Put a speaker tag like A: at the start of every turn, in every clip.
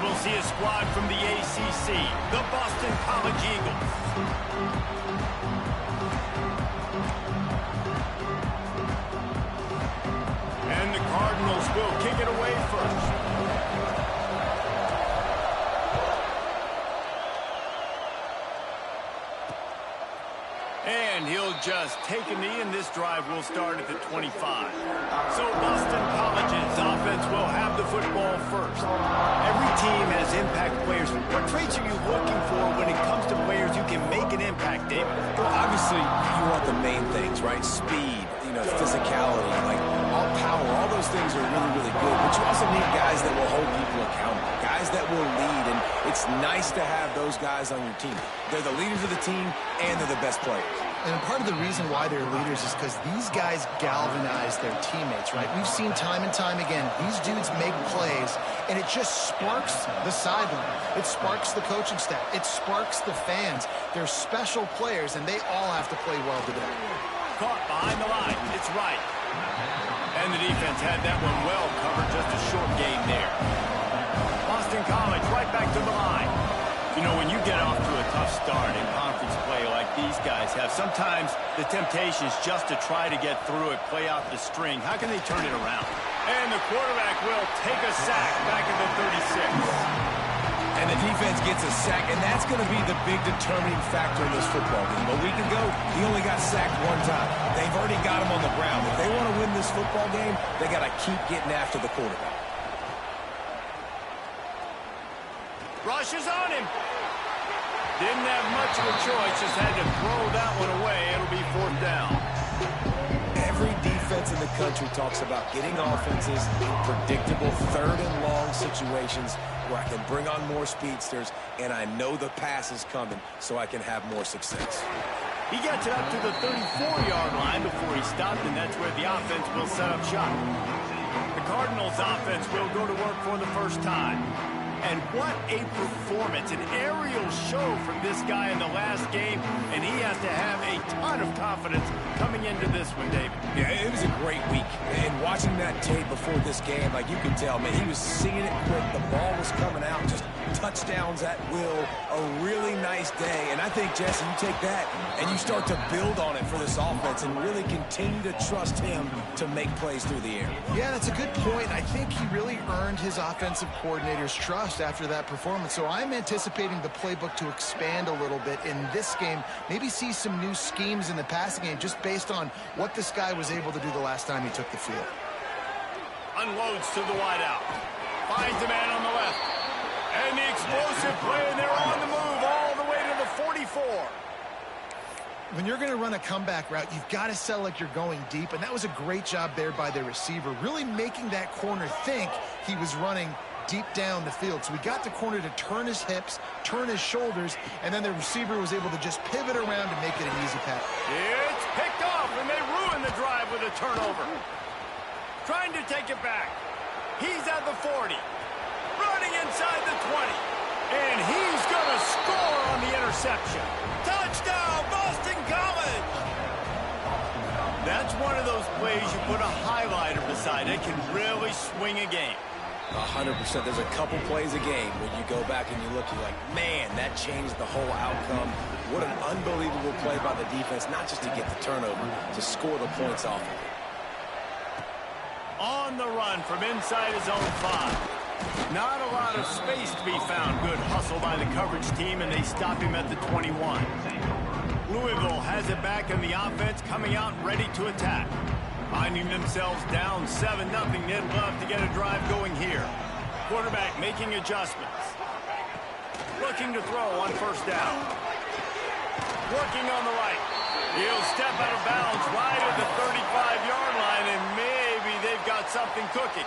A: we'll see a squad from the ACC, the Boston College Eagles. And the Cardinals will kick it away first. And he'll just take a knee, and this drive will start at the 25. So Boston College's offense will have the football first. Every team has impact players. What traits are you looking for when it comes to players who can make an impact, David?
B: Well, obviously, you want the main things, right? Speed, physicality, like all power, all those things are really, really good. But you also need guys that will hold people accountable, guys that will lead, and it's nice to have those guys on your team. They're the leaders of the team, and they're the best players.
C: And part of the reason why they're leaders is because these guys galvanize their teammates, right? We've seen time and time again, these dudes make plays, and it just sparks the sideline. It sparks the coaching staff. It sparks the fans. They're special players, and they all have to play well today.
A: Caught behind the line. It's right. And the defense had that one well covered. Just a short game there. Boston College right back to the line. When you get off to a tough start in conference play like these guys have, sometimes the temptation is just to try to get through it, play out the string. How can they turn it around? And the quarterback will take a sack back at the 36.
B: And the defense gets a sack, and that's going to be the big determining factor in this football game. A week ago, he only got sacked one time. They've already got him on the ground. If they want to win this football game, they got to keep getting after the quarterback.
A: Rush is on him. Didn't have much of a choice, just had to throw that one away. It'll be 4th down.
B: Every defense in the country talks about getting offenses in predictable 3rd and long situations where I can bring on more speedsters and I know the pass is coming so I can have more success.
A: He gets it up to the 34-yard line before he stopped, and that's where the offense will set up shop. The Cardinals offense will go to work for the first time. And what a performance, an aerial show from this guy in the last game, and he has to have a ton of confidence coming into this one, David.
B: Yeah, it was a great week. And watching that tape before this game, like you can tell, man, he was seeing it quick. The ball was coming out, just touchdowns at will. A really nice day. And I think, Jesse, you take that and you start to build on it for this offense and really continue to trust him to make plays through the air.
C: Yeah, that's a good point. I think he really earned his offensive coordinator's trust after that performance. So I'm anticipating the playbook to expand a little bit in this game. Maybe see some new schemes in the passing game just based on what this guy was able to do the last time he took the field.
A: Unloads to the wideout. Finds a man on the left. And the explosive play, and they're on the move all the way to the 44.
C: When you're going to run a comeback route, you've got to sell like you're going deep, and that was a great job there by the receiver, really making that corner think he was running deep down the field. So we got the corner to turn his hips, turn his shoulders, and then the receiver was able to just pivot around and make it an easy pass.
A: It's picked off, and they ruin the drive with a turnover. Trying to take it back. He's at the 40. Running inside the 20. And he's going to score on the interception. Touchdown, Boston College! That's one of those plays you put a highlighter beside. It can really swing a game.
B: 100%. There's a couple plays a game when you go back and you look, you're like, man, that changed the whole outcome. What an unbelievable play by the defense, not just to get the turnover, to score the points off of it.
A: On the run from inside his own 5. Not a lot of space to be found. Good hustle by the coverage team, and they stop him at the 21. Louisville has it back in the offense, coming out ready to attack. Finding themselves down 7-0, they'd love to get a drive going here. Quarterback making adjustments. Looking to throw on first down. Working on the right. He'll step out of bounds right at the 35-yard line, and maybe they've got something cooking.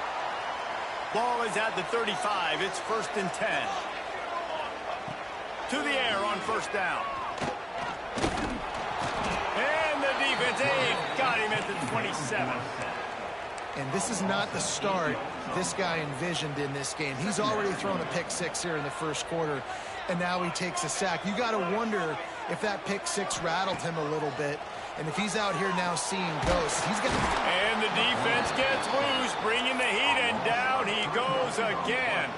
A: Ball is at the 35. It's 1st and 10. To the air on first down. And the defense got him at the 27.
C: And this is not the start this guy envisioned in this game. He's already thrown a pick 6 here in the first quarter, and now he takes a sack. You got to wonder if that pick 6 rattled him a little bit. And if he's out here now seeing ghosts, he's got.
A: And the defense gets loose, bringing the heat, and down he goes again.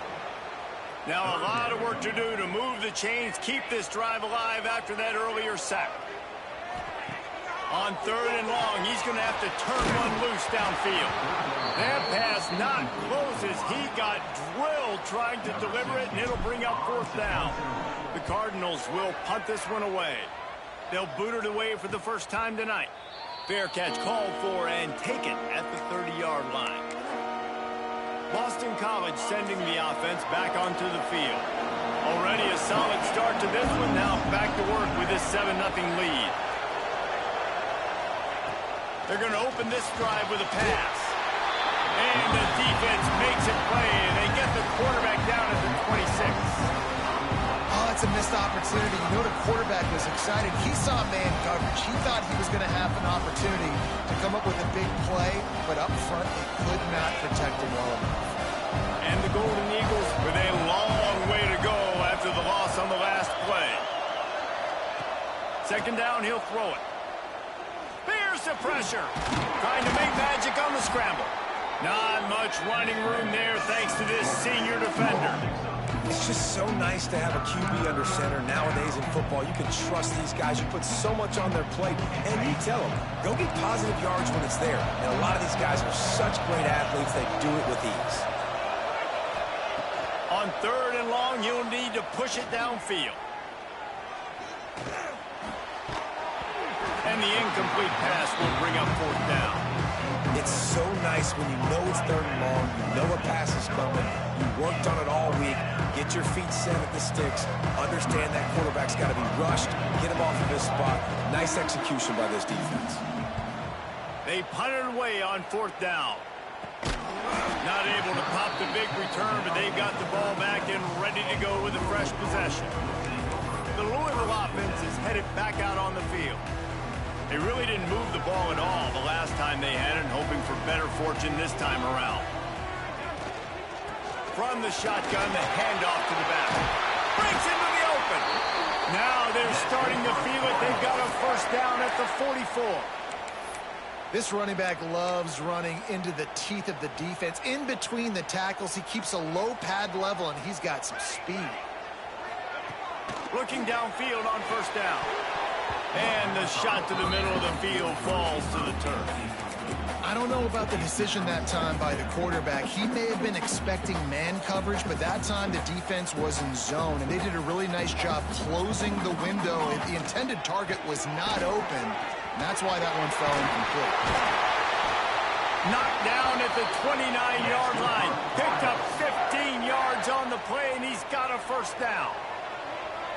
A: Now a lot of work to do to move the chains, keep this drive alive after that earlier sack. On 3rd and long, he's going to have to turn one loose downfield. That pass not close as he got drilled trying to deliver it, and it'll bring up 4th down. The Cardinals will punt this one away. They'll boot it away for the first time tonight. Fair catch called for and taken at the 30-yard line. Boston College sending the offense back onto the field. Already a solid start to this one. Now back to work with this 7-0 lead. They're going to open this drive with a pass. And the defense makes it play, and they get the quarterback down at the 26.
C: Oh, it's a missed opportunity. You know the quarterback was excited. He saw man coverage. He thought he was going to have an opportunity to come up with a big play, but up front, they could not protect him well enough.
A: And the Golden Eagles with a long way to go after the loss on the last play. 2nd down, he'll throw it. Bears the pressure. Trying to make magic on the scramble. Not much running room there thanks to this senior defender.
B: It's just so nice to have a QB under center. Nowadays in football, you can trust these guys. You put so much on their plate, and you tell them, go get positive yards when it's there. And a lot of these guys are such great athletes, they do it with ease.
A: On 3rd and long, you'll need to push it downfield. And the incomplete pass will bring up 4th down.
B: It's so nice when you know it's 3rd and long, you know a pass is coming, you worked on it all week, get your feet set at the sticks, understand that quarterback's got to be rushed, get him off of his spot. Nice execution by this defense.
A: They punted away on 4th down. Not able to pop the big return, but they've got the ball back and ready to go with a fresh possession. The Louisville offense is headed back out on the field. They really didn't move the ball at all the last time they had it, hoping for better fortune this time around. From the shotgun, the handoff to the back. Breaks into the open. Now they're starting to feel it. They've got a 1st down at the 44.
C: This running back loves running into the teeth of the defense. In between the tackles, he keeps a low pad level, and he's got some speed.
A: Looking downfield on 1st down. And the shot to the middle of the field falls to the turf.
C: I don't know about the decision that time by the quarterback. He may have been expecting man coverage, but that time the defense was in zone, and they did a really nice job closing the window. The intended target was not open, and that's why that one fell incomplete.
A: Knocked down at the 29-yard line. Picked up 15 yards on the play, and he's got a 1st down.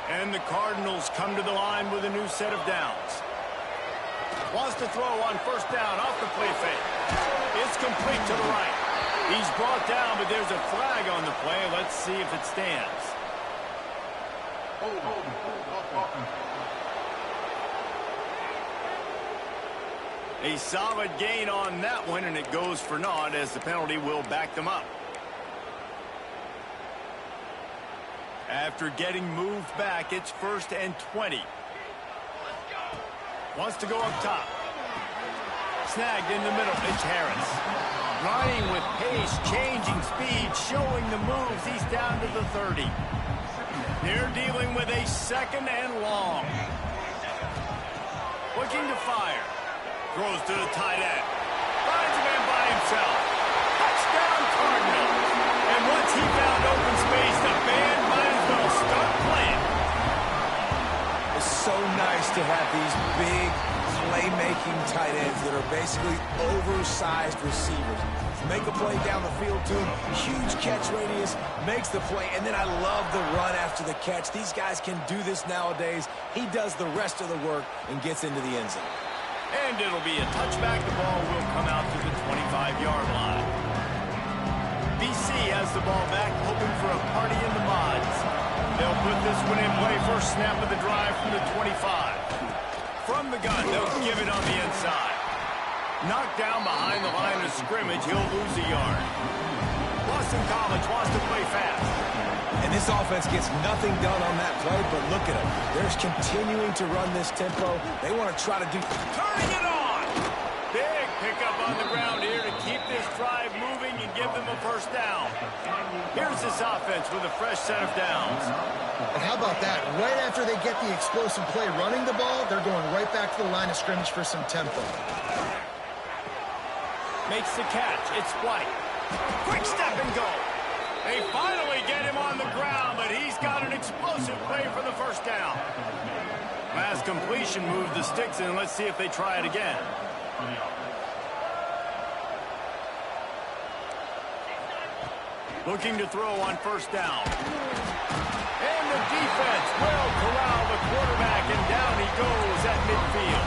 A: And the Cardinals come to the line with a new set of downs. Wants to throw on 1st down off the play fake. It's complete to the right. He's brought down, but there's a flag on the play. Let's see if it stands. A solid gain on that one, and it goes for naught as the penalty will back them up. After getting moved back, it's 1st and 20. Wants to go up top. Snagged in the middle. It's Harris. Running with pace, changing speed, showing the moves. He's down to the 30. They're dealing with a 2nd and long. Looking to fire. Throws to the tight end. Finds a man by himself. Touchdown Cardinals. And once he found open space, the band might as well start playing.
B: It's so nice to have these big playmaking tight ends that are basically oversized receivers. Make a play down the field to him. Huge catch radius, makes the play, and then I love the run after the catch. These guys can do this nowadays. He does the rest of the work and gets into the end zone.
A: And it'll be a touchback. The ball will come out to the 25-yard line. BC has the ball back, hoping for a party in the mods. They'll put this one in play. First snap of the drive from the 25. From the gun, they'll give it on the inside. Knocked down behind the line of scrimmage, he'll lose a yard. Boston College wants to play fast.
B: And this offense gets nothing done on that play, but look at them. They're continuing to run this tempo. They want to try to do...
A: Turning it on! Big pickup on the ground here to keep this drive moving and give them them a first down. Here's this offense with a fresh set of downs.
C: And how about that? Right after they get the explosive play running the ball, they're going right back to the line of scrimmage for some tempo.
A: Makes the catch. It's White. Quick step and go. They finally get him on the ground, but he's got an explosive play for the first down. Last completion moved the sticks in. Let's see if they try it again. Looking to throw on first down. And the defense will corral the quarterback, and down he goes at midfield.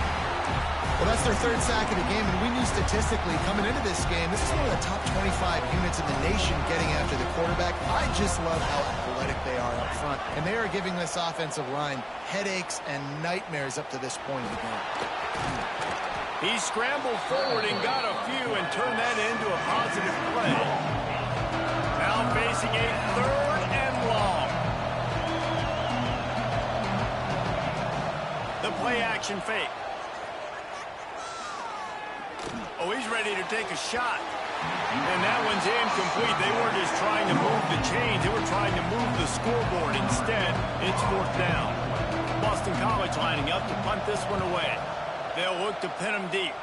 C: Well, that's their third sack of the game, and we knew statistically coming into this game, this is one of the top 25 units in the nation getting after the quarterback. I just love how athletic they are up front, and they are giving this offensive line headaches and nightmares up to this point in the game.
A: He scrambled forward and got a few and turned that into a positive play. Now facing a third and long. The play action fake. Oh, he's ready to take a shot. And that one's incomplete. They weren't just trying to move the chains. They were trying to move the scoreboard. Instead, it's fourth down. Boston College lining up to punt this one away. They'll look to pin him deep.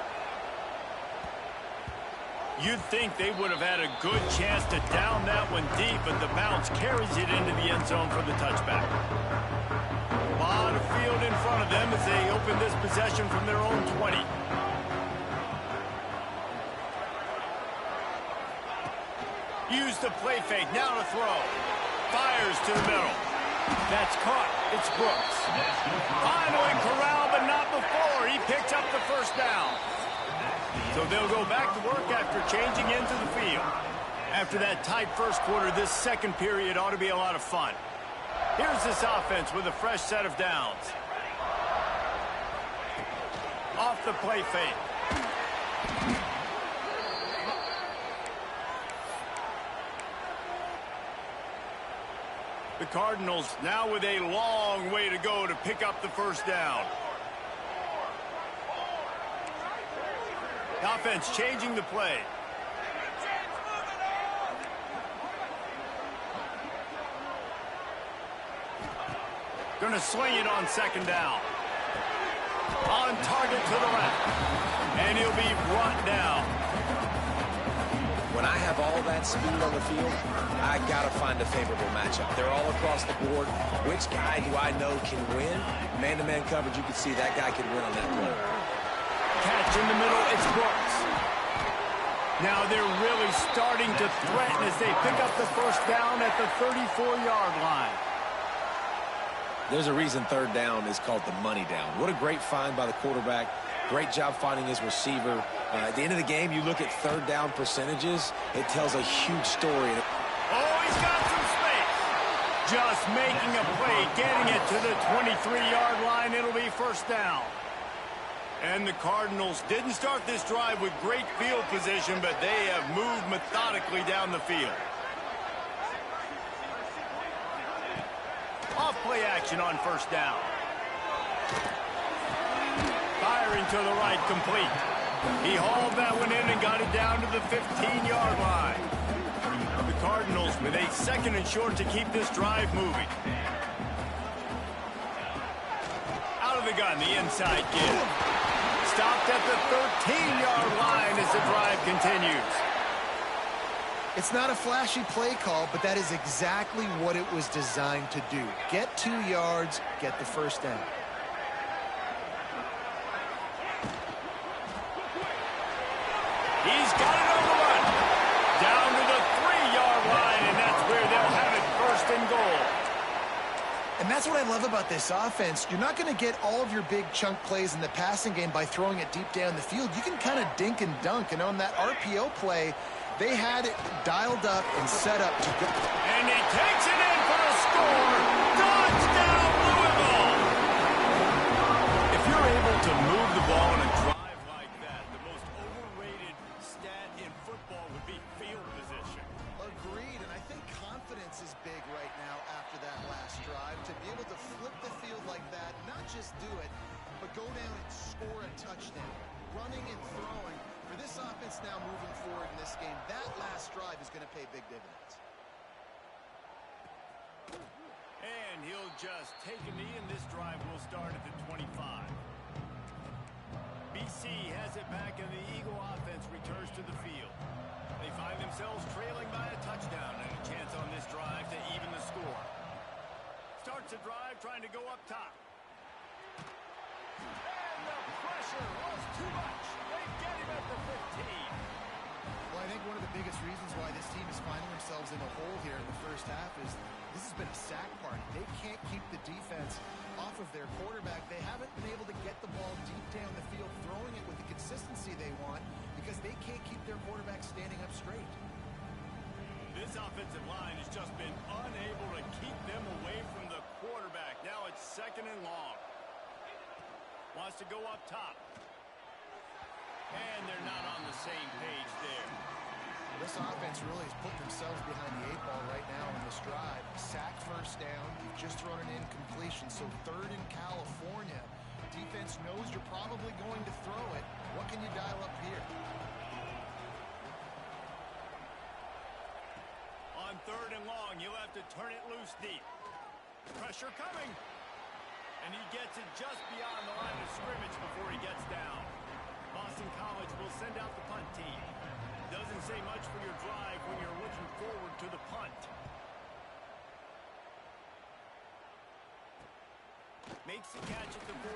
A: You'd think they would have had a good chance to down that one deep, but the bounce carries it into the end zone for the touchback. A lot of field in front of them as they open this possession from their own 20. Use the play fake, now to throw. Fires to the middle. That's caught. It's Brooks. Finally corralled, but not before. He picks up the first down. So they'll go back to work after changing into the field. After that tight first quarter, this second period ought to be a lot of fun. Here's this offense with a fresh set of downs. Off the play fake. The Cardinals now with a long way to go to pick up the first down. The offense changing the play. Going to sling it on second down. On target to the left. And he'll be brought down.
B: When I have all that speed on the field, I got to find a favorable matchup. They're all across the board. Which guy do I know can win? Man-to-man coverage, you can see that guy can win on that play.
A: Catch in the middle, it's Brooks. Now they're really starting to threaten as they pick up the first down at the 34-yard line.
B: There's a reason third down is called the money down. What a great find by the quarterback. Great job finding his receiver. At the end of the game, you look at third down percentages, it tells a huge story.
A: Oh, he's got some space. Just making a play, getting it to the 23-yard line. It'll be first down. And the Cardinals didn't start this drive with great field position, but they have moved methodically down the field. Off play action on first down. Firing to the right, complete. He hauled that one in and got it down to the 15-yard line. The Cardinals with a second and short to keep this drive moving. Out of the gun, the inside give. Stopped at the 13-yard line as the drive continues.
C: It's not a flashy play call, but that is exactly what it was designed to do. Get 2 yards, get the first down.
A: He's got it on the run. Down to the 3-yard line, and that's where they'll have it, first and goal.
C: And that's what I love about this offense. You're not going to get all of your big chunk plays in the passing game by throwing it deep down the field. You can kind of dink and dunk, and on that RPO play, they had it dialed up and set up to go.
A: And he takes it in for a score. Touchdown, Louisville! If you're able to move the ball in a drive like that, the most overrated stat in football would be field position.
C: Agreed, and I think confidence is big right now after that last drive. To be able to flip the field like that, not just do it, but go down and score a touchdown. Running and throwing, For this offense now moving forward in this game, that last drive is going to pay big dividends.
A: And he'll just take a knee, and this drive will start at the 25. BC has it back, and the Eagle offense returns to the field. They find themselves trailing by a touchdown and a chance on this drive to even the score. Starts the drive trying to go up top. And the pressure was too much. They get him at the 15.
C: Well, I think one of the biggest reasons why this team is finding themselves in a hole here in the first half is this has been a sack party. They can't keep the defense off of their quarterback. They haven't been able to get the ball deep down the field, throwing it with the consistency they want because they can't keep their quarterback standing up straight.
A: This offensive line has just been unable to keep them away from the quarterback. Now it's 2nd and long. Wants to go up top. And they're not on the same page there.
C: This offense really has put themselves behind the 8 ball right now in this drive. Sack first down. You've just thrown an incompletion. So 3rd in California. Defense knows you're probably going to throw it. What can you dial up here?
A: On 3rd and long, you'll have to turn it loose deep. Pressure coming. And he gets it just beyond the line of scrimmage before he gets down. Boston College will send out the punt team. Doesn't say much for your drive when you're looking forward to the punt. Makes the catch at the 45.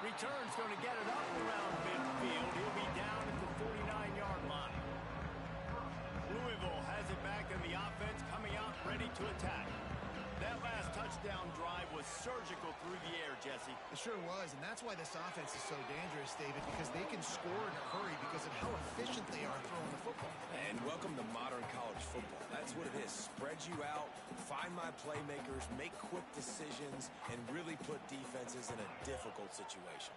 A: Return's going to get it up around midfield. He'll be down at the 49-yard line. Louisville has it back in the offense, coming out ready to attack. That last touchdown drive was surgical through the air, Jesse.
C: It sure was, and that's why this offense is so dangerous, David, because they can score in a hurry because of how efficient they are throwing the football.
B: And welcome to modern college football. That's what it is. Spread you out, find my playmakers, make quick decisions, and really put defenses in a difficult situation.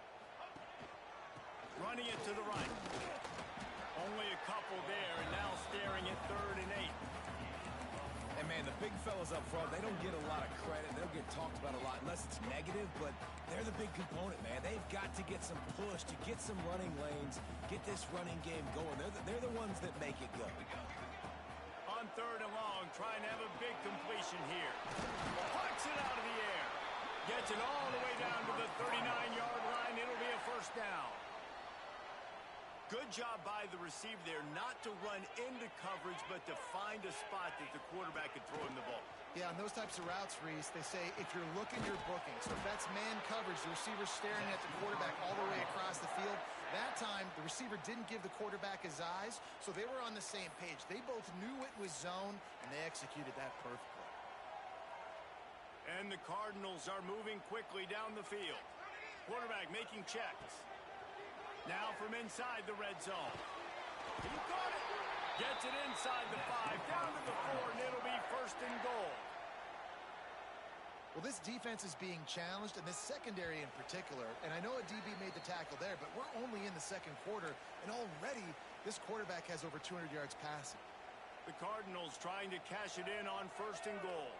A: Running it to the right. Only a couple there, and now staring at 3rd and 8.
B: And, man, the big fellas up front, they don't get a lot of credit. They don't get talked about a lot unless it's negative, but they're the big component, man. They've got to get some push, to get some running lanes, get this running game going. They're the ones that make it go.
A: On 3rd and long, trying to have a big completion here. Puts it out of the air. Gets it all the way down to the 39-yard line. It'll be a 1st down. Good job by the receiver there not to run into coverage, but to find a spot that the quarterback could throw him the ball.
C: Yeah, on those types of routes, Reese, they say if you're looking, you're booking. So if that's man coverage, the receiver's staring at the quarterback all the way across the field. That time, the receiver didn't give the quarterback his eyes, so they were on the same page. They both knew it was zone, and they executed that perfectly.
A: And the Cardinals are moving quickly down the field. Quarterback making checks. Now from inside the red zone. He caught it. Gets it inside the 5, down to the 4, and it'll be 1st and goal.
C: Well, this defense is being challenged, and this secondary in particular, and I know a DB made the tackle there, but we're only in the 2nd quarter, and already this quarterback has over 200 yards passing.
A: The Cardinals trying to cash it in on 1st and goal.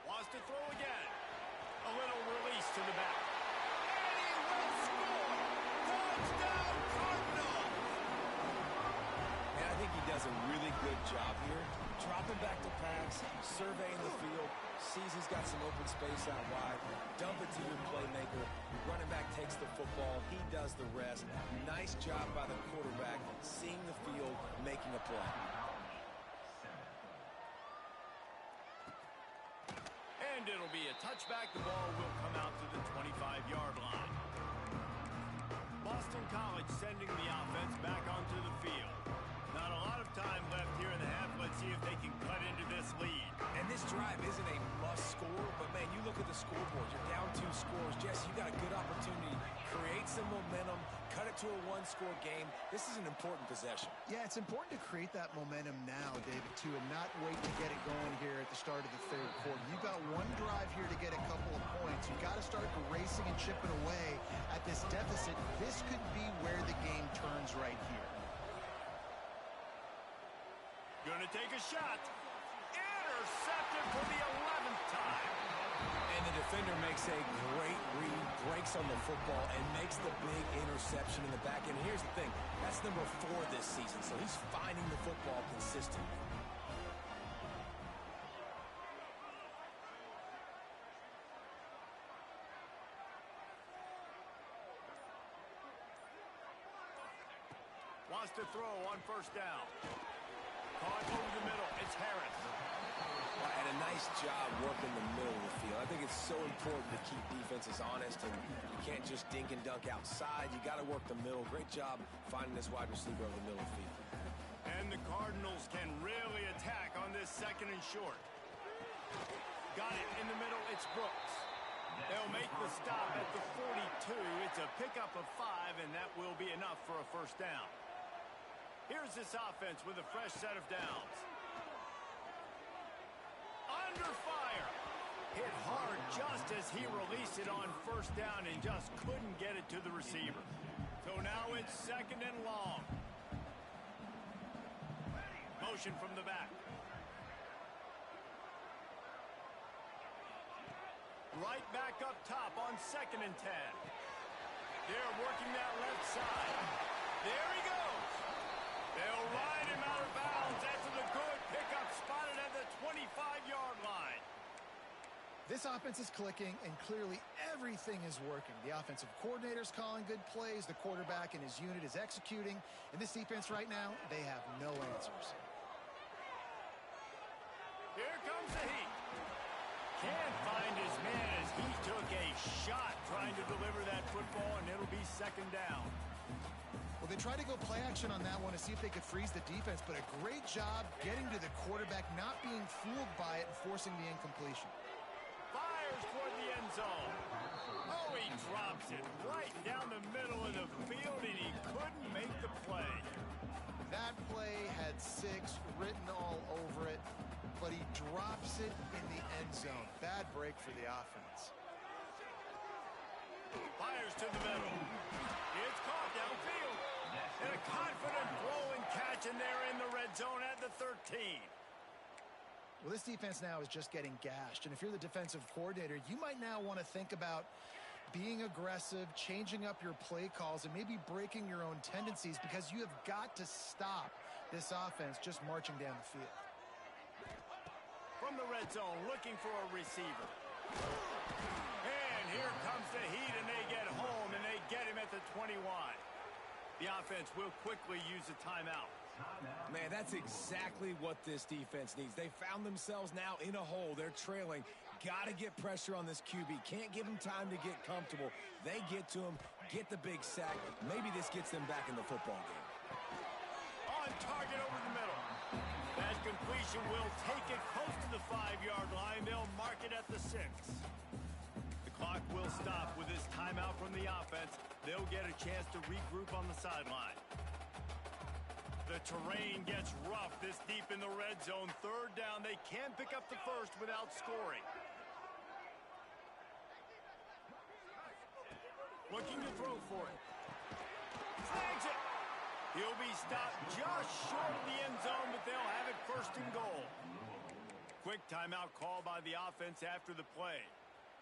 A: Wants to throw again. A little release to the back. And he will score! Touchdown, Cardinals!
B: And I think he does a really good job here. Dropping back to pass, surveying the field, sees he's got some open space out wide, dump it to your playmaker. Your running back takes the football. He does the rest. Nice job by the quarterback, seeing the field, making a play.
A: And it'll be a touchback. The ball will come out to the 25-yard line. Boston College sending the offense back onto the field. Not a lot of time left here in the half. Let's see if they can cut into this lead.
B: And this drive isn't a must score, but, man, you look at the scoreboard. You're down 2 scores. Jesse, you got a good opportunity. Create some momentum. Cut it to a 1-score game. This is an important possession.
C: Yeah, it's important to create that momentum now, David, too, and not wait to get it going here at the start of the 3rd quarter. You've got one drive here to get a couple of points. You've got to start racing and chipping away at this deficit. This could be where the game turns right here.
A: Going to take a shot. Intercepted for the 11th time.
B: And the defender makes a great read, breaks on the football, and makes the big interception in the back end. Here's the thing. That's number 4 this season, so he's finding the football consistently.
A: Wants to throw on first down. Caught over the middle. It's Harris.
B: And a nice job working the middle of the field. I think it's so important to keep defenses honest, and you can't just dink and dunk outside. You got to work the middle. Great job finding this wide receiver over the middle of the field.
A: And the Cardinals can really attack on this second and short. Got it in the middle. It's Brooks. They'll make the stop at the 42. It's a pickup of 5, and that will be enough for a first down. Here's this offense with a fresh set of downs. Under fire. Hit hard just as he released it on first down and just couldn't get it to the receiver. So now it's second and long. Motion from the back. Right back up top on second and 10. They're working that left side. There he goes. They'll ride him out of bounds after the good pickup spotted at the 25-yard line.
C: This offense is clicking, and clearly everything is working. The offensive coordinator's calling good plays. The quarterback and his unit is executing. And this defense right now, they have no answers.
A: Here comes the heat. Can't find his man as he took a shot trying to deliver that football, and it'll be second down.
C: Well, they tried to go play action on that one to see if they could freeze the defense, but a great job getting to the quarterback, not being fooled by it and forcing the incompletion.
A: Fires toward the end zone. Oh, he drops it right down the middle of the field, and he couldn't make the play.
C: That play had 6 written all over it, but he drops it in the end zone. Bad break for the offense.
A: Fires to the middle. It's caught downfield. And a confident throw and catch, and they're in the red zone at the 13.
C: Well, this defense now is just getting gashed. And if you're the defensive coordinator, you might now want to think about being aggressive, changing up your play calls, and maybe breaking your own tendencies, because you have got to stop this offense just marching down the field.
A: From the red zone, looking for a receiver. And here comes the heat, and they get home, and they get him at the 21. The offense will quickly use a timeout.
B: Man, that's exactly what this defense needs. They found themselves now in a hole. They're trailing. Got to get pressure on this QB. Can't give him time to get comfortable. They get to him, get the big sack. Maybe this gets them back in the football game.
A: On target over the middle. That completion will take it close to the 5-yard line. They'll mark it at the 6. The clock will stop with this timeout from the offense. They'll get a chance to regroup on the sideline. The terrain gets rough this deep in the red zone. Third down. They can pick up the first without scoring. Looking to throw for it. Snags it. He'll be stopped just short of the end zone, but they'll have it first and goal. Quick timeout call by the offense after the play.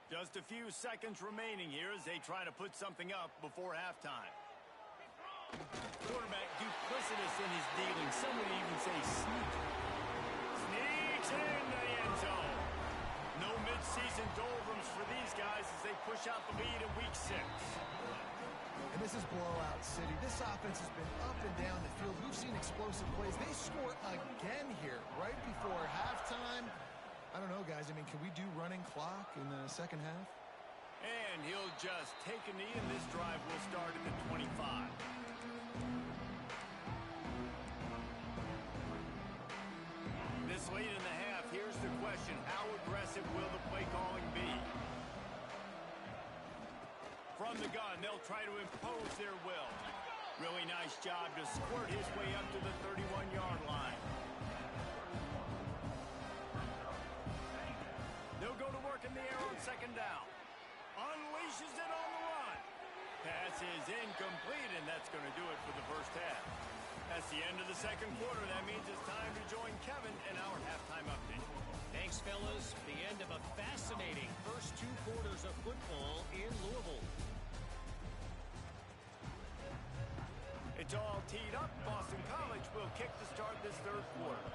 A: Just a few seconds remaining here as they try to put something up before halftime. Quarterback duplicitous in his dealing. Some would even say sneaky. Sneaks into the end zone. No midseason doldrums for these guys as they push out the lead in week 6.
C: And this is blowout city. This offense has been up and down the field. We've seen explosive plays. They score again here right before halftime. I don't know, guys. I mean, can we do running clock in the second half?
A: And he'll just take a knee, and this drive will start at the 25. This late in the half, here's the question. How aggressive will the play calling be? From the gun, they'll try to impose their will. Really nice job to squirt his way up to the 31-yard line. They'll go to work in the air on second down. Unleashes it on the run. Pass is incomplete, and that's going to do it for the first half. That's the end of the second quarter. That means it's time to join Kevin in our halftime update.
D: Thanks, fellas. The end of a fascinating first 2 quarters of football in Louisville.
A: It's all teed up. Boston College will kick to start this third quarter.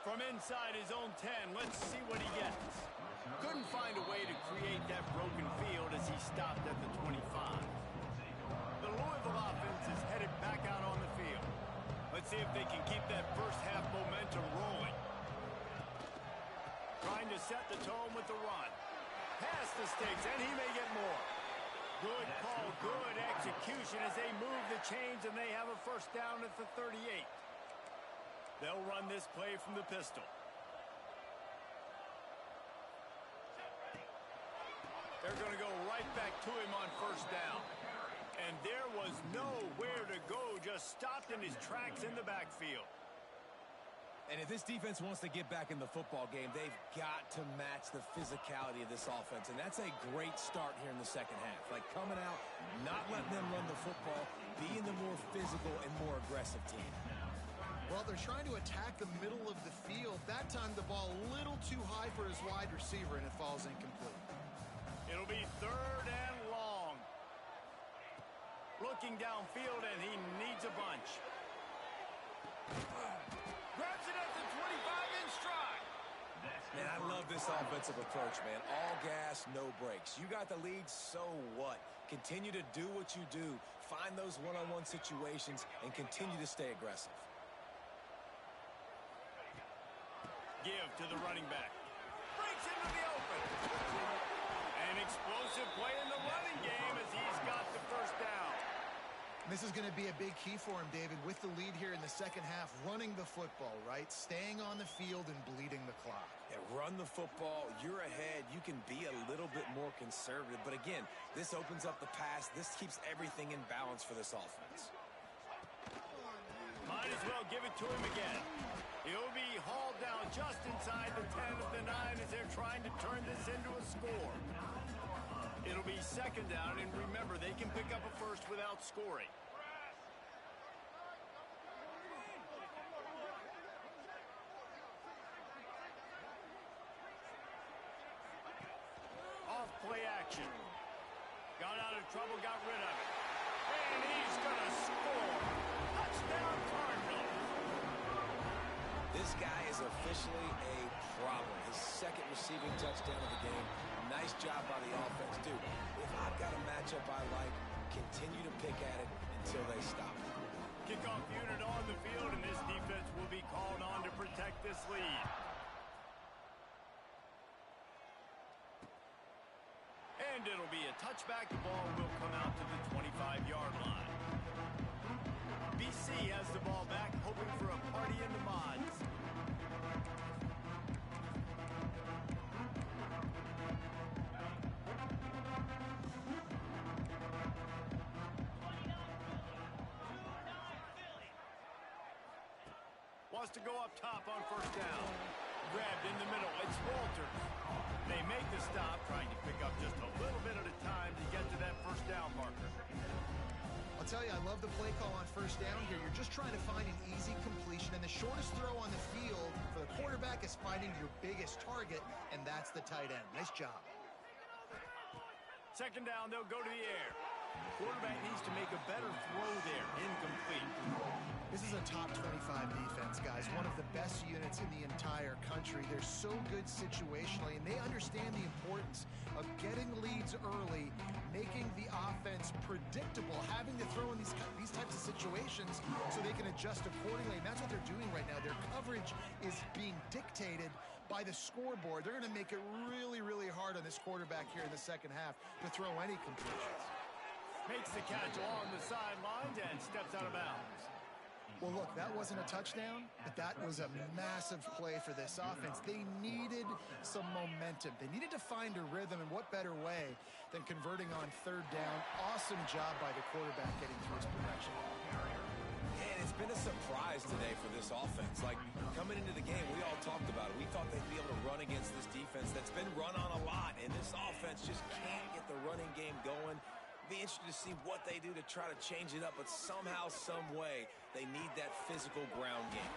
A: From inside his own 10, let's see what he gets. Couldn't find a way to create that broken field as he stopped at the 25. The Louisville offense is headed back out on the field. Let's see if they can keep that first half momentum rolling. Trying to set the tone with the run. Past the sticks, and he may get more. Good call, good execution as they move the chains, and they have a first down at the 38. They'll run this play from the pistol. They're going to go right back to him on first down. And there was nowhere to go, just stopped in his tracks in the backfield.
B: And if this defense wants to get back in the football game, they've got to match the physicality of this offense. And that's a great start here in the second half. Like coming out, not letting them run the football, being the more physical and more aggressive team.
C: Well, they're trying to attack the middle of the field. That time the ball a little too high for his wide receiver, and it falls incomplete.
A: It'll be third and long. Looking downfield, and he needs a bunch. Grabs it at the 25 in stride.
B: Man, I love this offensive approach, man. All gas, no brakes. You got the lead, so what? Continue to do what you do. Find those one-on-one situations and continue to stay aggressive.
A: Give to the running back. Breaks into the open. An explosive play in the running game as he's got the first down.
C: This is going to be a big key for him, David, with the lead here in the second half, running the football, right? Staying on the field and bleeding the clock.
B: Yeah, run the football. You're ahead. You can be a little bit more conservative. But again, this opens up the pass. This keeps everything in balance for this offense.
A: Might as well give it to him again. He'll be hauled down just inside the 10 of the 9 as they're trying to turn this into a score. It'll be second down, and remember, they can pick up a first without scoring. Off play action. Got out of trouble, got rid of it. And he's going to score. Touchdown, Cardinals.
B: This guy is officially a problem. His second receiving touchdown of the game. Nice job by the offense, dude. If I've got a matchup I like, continue to pick at it until they stop it.
A: Kickoff unit on the field, and this defense will be called on to protect this lead. And it'll be a touchback. The ball will come out to the 25-yard line. BC has the ball back, hoping for a party in the mods. Wants to go up top on first down. Grabbed in the middle. It's Walters. They make the stop, trying to pick up just a little bit at a time to get to that first down marker.
C: I'll tell you, I love the play call on first down here. You're just trying to find an easy completion, and the shortest throw on the field for the quarterback is finding your biggest target, and that's the tight end. Nice job.
A: Second down, they'll go to the air. Quarterback needs to make a better throw there. Incomplete.
C: This is a top 25 defense, guys. One of the best units in the entire country. They're so good situationally, and they understand the importance of getting leads early, making the offense predictable, having to throw in these types of situations so they can adjust accordingly. And that's what they're doing right now. Their coverage is being dictated by the scoreboard. They're going to make it really, really hard on this quarterback here in the second half to throw any completions.
A: Makes the catch along the sidelines and steps out of bounds.
C: Well, look, that wasn't a touchdown, but that was a massive play for this offense. They needed some momentum. They needed to find a rhythm, and what better way than converting on third down. Awesome job by the quarterback getting through his progression.
B: And it's been a surprise today for this offense. Like, coming into the game, we all talked about it. We thought they'd be able to run against this defense that's been run on a lot, and this offense just can't get the running game going. be interested to see what they do to try to change it up, but somehow, some way, they need that physical ground game.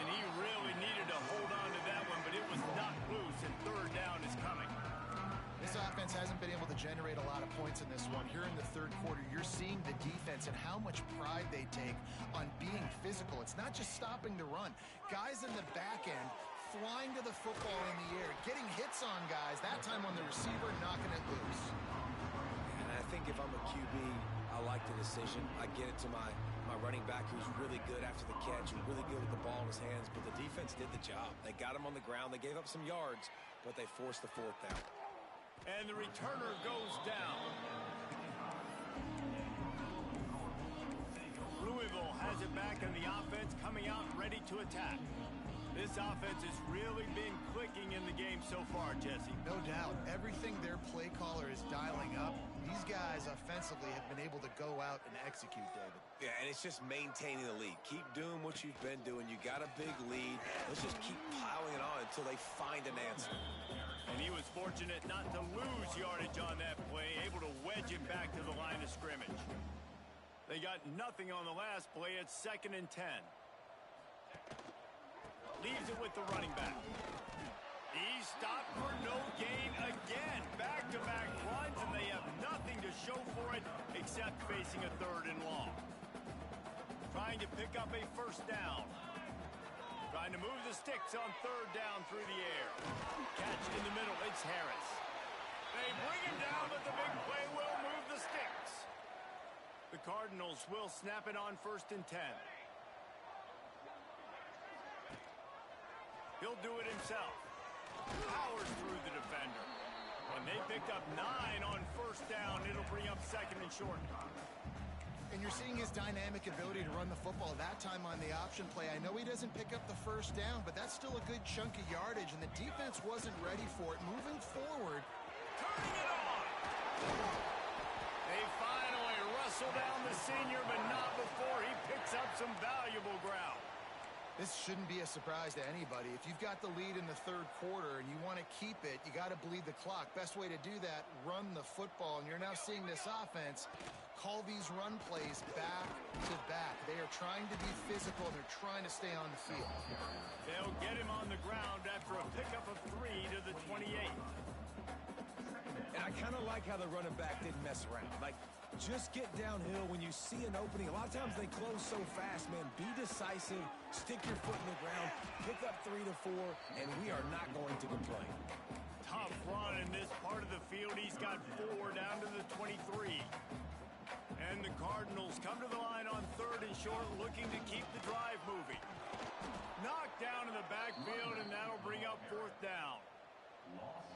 A: And he really needed to hold on to that one, but it was knocked loose, and third down is coming.
C: This offense hasn't been able to generate a lot of points in this one. Here in the third quarter, you're seeing the defense and how much pride they take on being physical. It's not just stopping the run. Guys in the back end flying to the football in the air, getting hits on guys, that time on the receiver, knocking it loose.
B: And I think if I'm a QB, I like the decision. I get it to my running back who's really good after the catch, who's really good with the ball in his hands, but the defense did the job. They got him on the ground. They gave up some yards, but they forced the fourth down.
A: And the returner goes down. Louisville has it back in the offense, coming out ready to attack. This offense has really been clicking in the game so far, Jesse.
C: No doubt. Everything their play caller is dialing up, these guys offensively have been able to go out and execute, David.
B: Yeah, and it's just maintaining the lead. Keep doing what you've been doing. You got a big lead. Let's just keep piling it on until they find an answer.
A: And he was fortunate not to lose yardage on that play, able to wedge it back to the line of scrimmage. They got nothing on the last play. It's 2nd and 10. Leaves it with the running back. He stopped for no gain again. Back-to-back runs, and they have nothing to show for it except facing a 3rd and long. Trying to pick up a first down. Trying to move the sticks on 3rd down through the air. Catch in the middle. It's Harris. They bring him down, but the big play will move the sticks. The Cardinals will snap it on 1st and 10. He'll do it himself. Powers through the defender. When they picked up 9 on 1st down, it'll bring up 2nd and short.
C: And you're seeing his dynamic ability to run the football, that time on the option play. I know he doesn't pick up the first down, but that's still a good chunk of yardage, and the defense wasn't ready for it. Moving forward.
A: Turning it on! They finally wrestle down the senior, but not before he picks up some valuable ground.
C: This shouldn't be a surprise to anybody. If you've got the lead in the third quarter and you want to keep it, you got to bleed the clock. Best way to do that, run the football. And you're now seeing this offense call these run plays back to back. They are trying to be physical, and they're trying to stay on the field.
A: They'll get him on the ground after a pickup of 3 to the 28.
B: And I kind of like how the running back didn't mess around. Like, just get downhill when you see an opening. A lot of times they close so fast, man. Be decisive, stick your foot in the ground, pick up 3 to 4, and we are not going to complain.
A: Tough run in this part of the field. He's got 4 down to the 23. And the Cardinals come to the line on 3rd and short, looking to keep the drive moving. Knocked down in the backfield, and that'll bring up 4th down.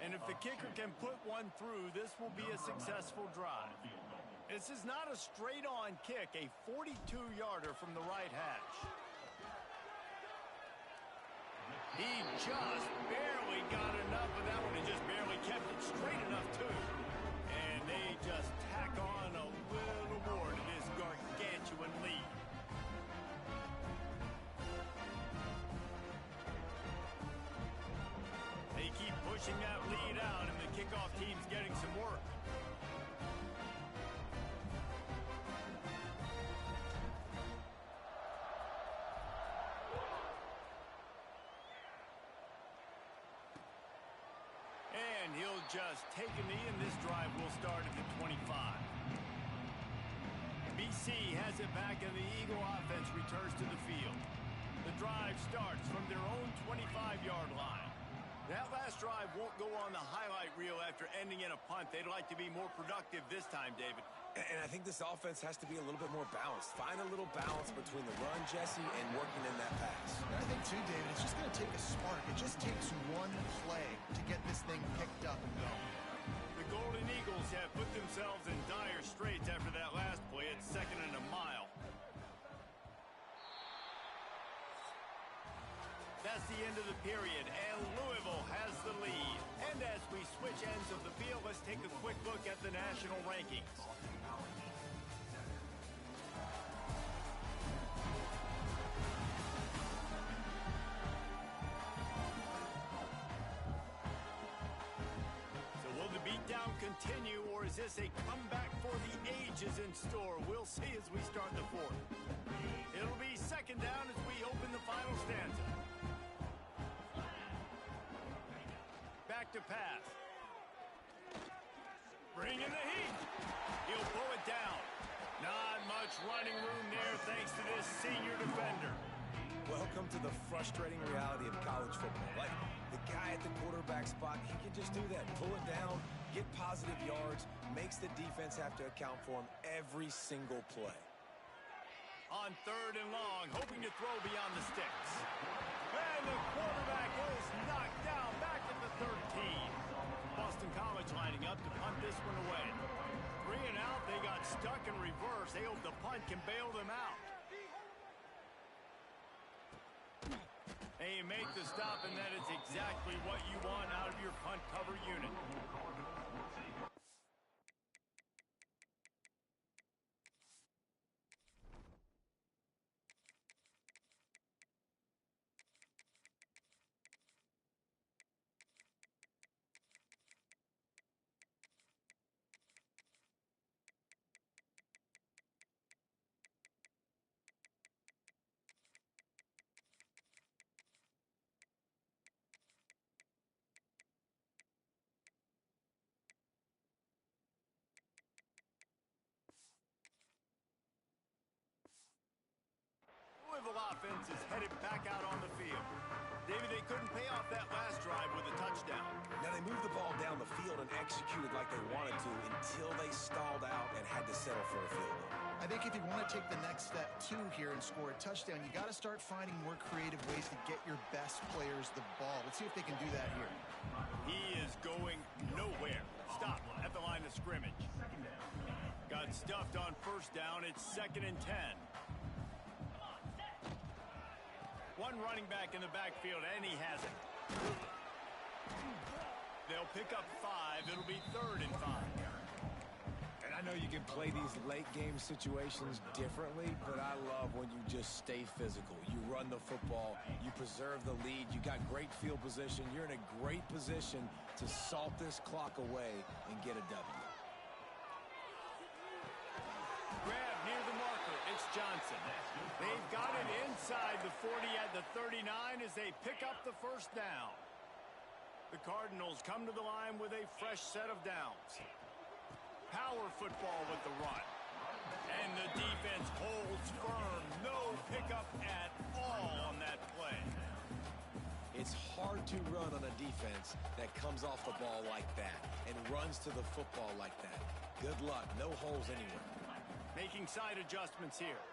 A: And if the kicker can put one through, this will be a successful drive. This is not a straight-on kick, a 42-yarder from the right hash. He just barely got enough of that one and just barely kept it straight enough, too. And they just tack on a little more to this gargantuan lead. They keep pushing that lead out, and the kickoff team's getting some work. And he'll just take a knee, and this drive will start at the 25. BC has it back, and the Eagle offense returns to the field. The drive starts from their own 25-yard line. That last drive won't go on the highlight reel after ending in a punt. They'd like to be more productive this time, David.
B: And I think this offense has to be a little bit more balanced. Find a little balance between the run, Jesse, and working in that pass.
C: And I think, too, David, it's just going to take a spark. It just takes one play to get this thing picked up and going.
A: The Golden Eagles have put themselves in dire straits after that last play. It's 2nd and a mile. That's the end of the period, and Louisville has the lead. And as we switch ends of the field, let's take a quick look at the national rankings. So will the beatdown down continue, or is this a comeback for the ages in store? We'll see as we start the fourth. It'll be second down as we open the final stanza. Back to pass. Bring in the heat. He'll pull it down. Not much running room there thanks to this senior defender.
B: Welcome to the frustrating reality of college football. Like, the guy at the quarterback spot, he can just do that. Pull it down, get positive yards, makes the defense have to account for him every single play.
A: On third and long, hoping to throw beyond the sticks. And the quarterback is knocked down back at the 13. Boston College lining up to punt this one away. 3 and out, they got stuck in reverse. They hope the punt can bail them out. And you make the stop, and that is exactly what you want out of your punt cover unit. Louisville offense is headed back out on the field. David, they couldn't pay off that last drive with a touchdown.
B: Now, they moved the ball down the field and executed like they wanted to until they stalled out and had to settle for a field goal.
C: I think if you want to take the next step, too, here and score a touchdown, you got to start finding more creative ways to get your best players the ball. Let's see if they can do that here.
A: He is going nowhere. Stop at the line of scrimmage. Got stuffed on first down. It's 2nd and 10. One running back in the backfield, and he has it. They'll pick up 5. It'll be 3rd and 5.
B: And I know you can play these late-game situations differently, but I love when you just stay physical. You run the football. You preserve the lead. You got great field position. You're in a great position to salt this clock away and get a W.
A: Grab near the marker. It's Johnson. They've got it inside the 40 at the 39 as they pick up the first down. The Cardinals come to the line with a fresh set of downs. Power football with the run. And the defense holds firm. No pickup at all on that play.
B: It's hard to run on a defense that comes off the ball like that and runs to the football like that. Good luck. No holes anywhere.
A: Making side adjustments here.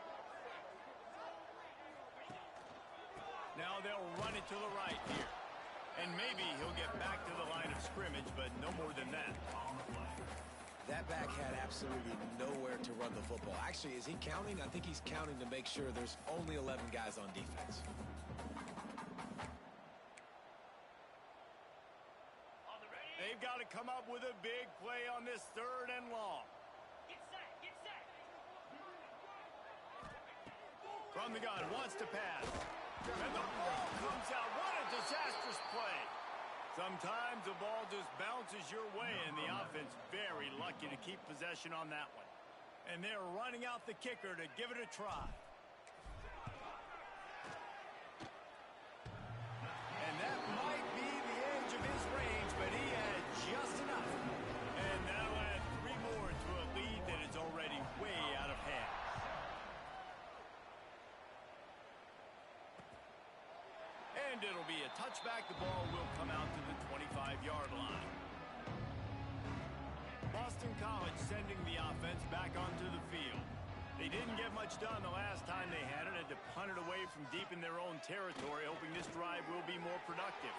A: Now they'll run it to the right here. And maybe he'll get back to the line of scrimmage, but no more than that.
B: That back had absolutely nowhere to run the football. Actually, is he counting? I think he's counting to make sure there's only 11 guys on defense.
A: They've got to come up with a big play on this 3rd and long.
D: Get set, get set.
A: From the gun, wants to pass. And the ball comes out. What a disastrous play. Sometimes the ball just bounces your way, and the offense very lucky to keep possession on that one. And they're running out the kicker to give it a try. And that might be the edge of his range, but he had just enough. And that'll add 3 more to a lead that is already way out of hand. And it'll be a touchback. The ball will come out to the 25-yard line. Boston College sending the offense back onto the field. They didn't get much done the last time they had it. Had to punt it away from deep in their own territory, hoping this drive will be more productive.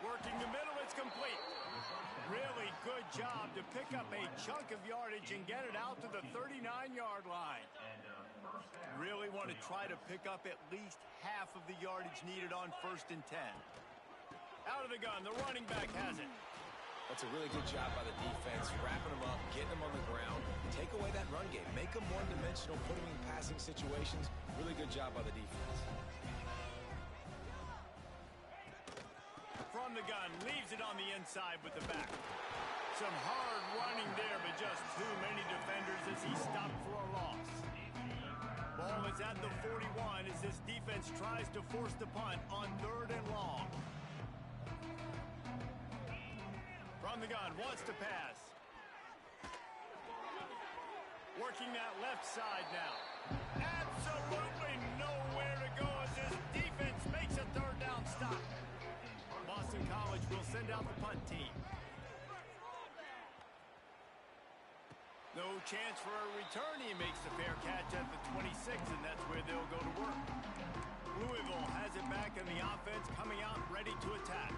A: Working the middle, it's complete. Really good job to pick up a chunk of yardage and get it out to the 39-yard line. Really want to try to pick up at least half of the yardage needed on 1st and 10. Out of the gun, the running back has it.
B: That's a really good job by the defense, wrapping them up, getting them on the ground. Take away that run game. Make them one-dimensional, put them in passing situations. Really good job by the defense.
A: From the gun, leaves it on the inside with the back. Some hard running there, but just too many defenders as he stopped for a loss. Ball is at the 41 as this defense tries to force the punt on 3rd and long. From the gun, wants to pass. Working that left side now. Absolutely nowhere to go as this defense makes a 3rd down stop. Boston College will send out the punt team. No chance for a return. He makes the fair catch at the 26, and that's where they'll go to work. Louisville has it back in the offense, coming out ready to attack.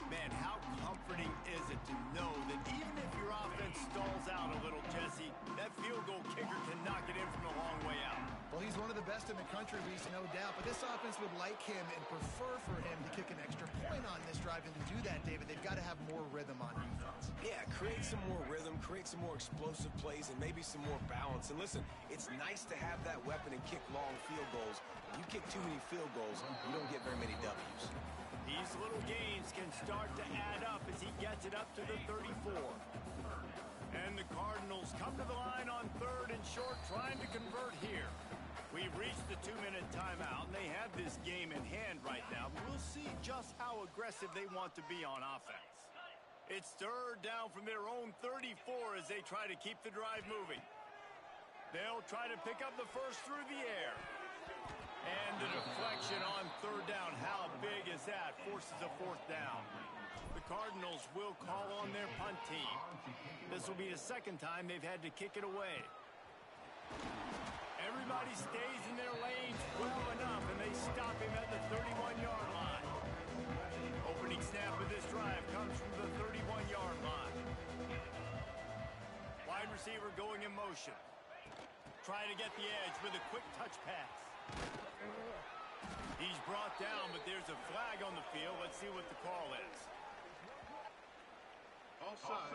A: Man, how comforting is it to know that even if your offense stalls out a little, Jesse, that field goal kicker can knock it in from a long way out.
C: Well, he's one of the best in the country, Reese, no doubt. But this offense would like him and prefer for him to kick an extra point on this drive. And to do that, David, they've got to have more rhythm on defense.
B: Yeah, create some more rhythm, create some more explosive plays, and maybe some more balance. And listen, it's nice to have that weapon and kick long field goals. When you kick too many field goals, you don't get very many W's.
A: These little gains can start to add up as he gets it up to the 34. And the Cardinals come to the line on 3rd and short, trying to convert here. We've reached the 2-minute timeout, and they have this game in hand right now. We'll see just how aggressive they want to be on offense. It's 3rd down from their own 34 as they try to keep the drive moving. They'll try to pick up the first through the air. And the deflection on 3rd down. How big is that? Forces a 4th down. The Cardinals will call on their punt team. This will be the 2nd time they've had to kick it away. Everybody stays in their lanes well enough, and they stop him at the 31-yard line. Opening snap of this drive comes from the 31-yard line. Wide receiver going in motion. Trying to get the edge with a quick touch pass. He's brought down, but there's a flag on the field. Let's see what the call is.
E: Offside,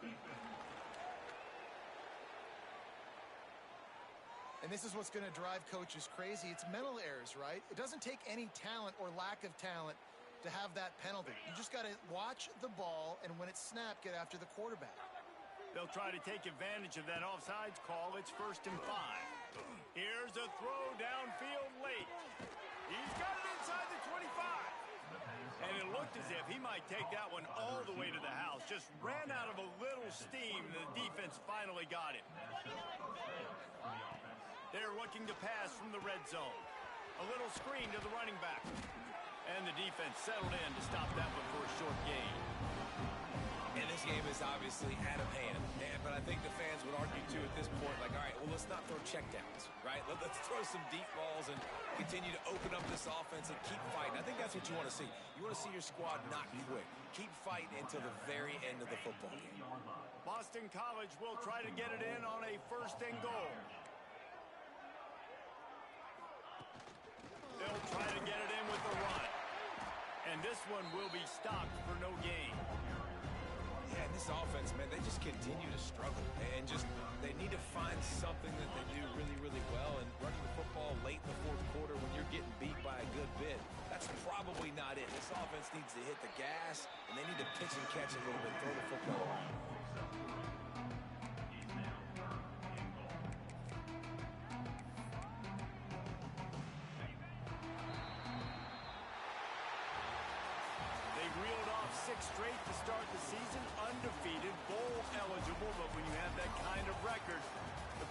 E: defense.
C: And this is what's going to drive coaches crazy. It's mental errors, right? It doesn't take any talent or lack of talent to have that penalty. You just got to watch the ball, and when it's snapped, get after the quarterback.
A: They'll try to take advantage of that offsides call. It's 1st and 5. Here's a throw downfield late. He's got it inside the 25. And it looked as if he might take that one all the way to the house. Just ran out of a little steam, and the defense finally got it. They're looking to pass from the red zone. A little screen to the running back. And the defense settled in to stop that one for a short gain.
B: And this game is obviously out of hand. But I think the fans would argue, too, at this point, like, all right, well, let's not throw checkdowns, right? Let's throw some deep balls and continue to open up this offense and keep fighting. I think that's what you want to see. You want to see your squad not quit. Keep fighting until the very end of the football game.
A: Boston College will try to get it in on a 1st and goal. They'll try to get it in with the run. And this one will be stopped for no gain.
B: Yeah, and this offense, man, they just continue to struggle. And just, they need to find something that they do really, really well. And running the football late in the 4th quarter when you're getting beat by a good bit, that's probably not it. This offense needs to hit the gas, and they need to pitch and catch a little bit, throw the football around.
A: Reeled off 6 straight to start the season, undefeated, bowl eligible, but when you have that kind of record, the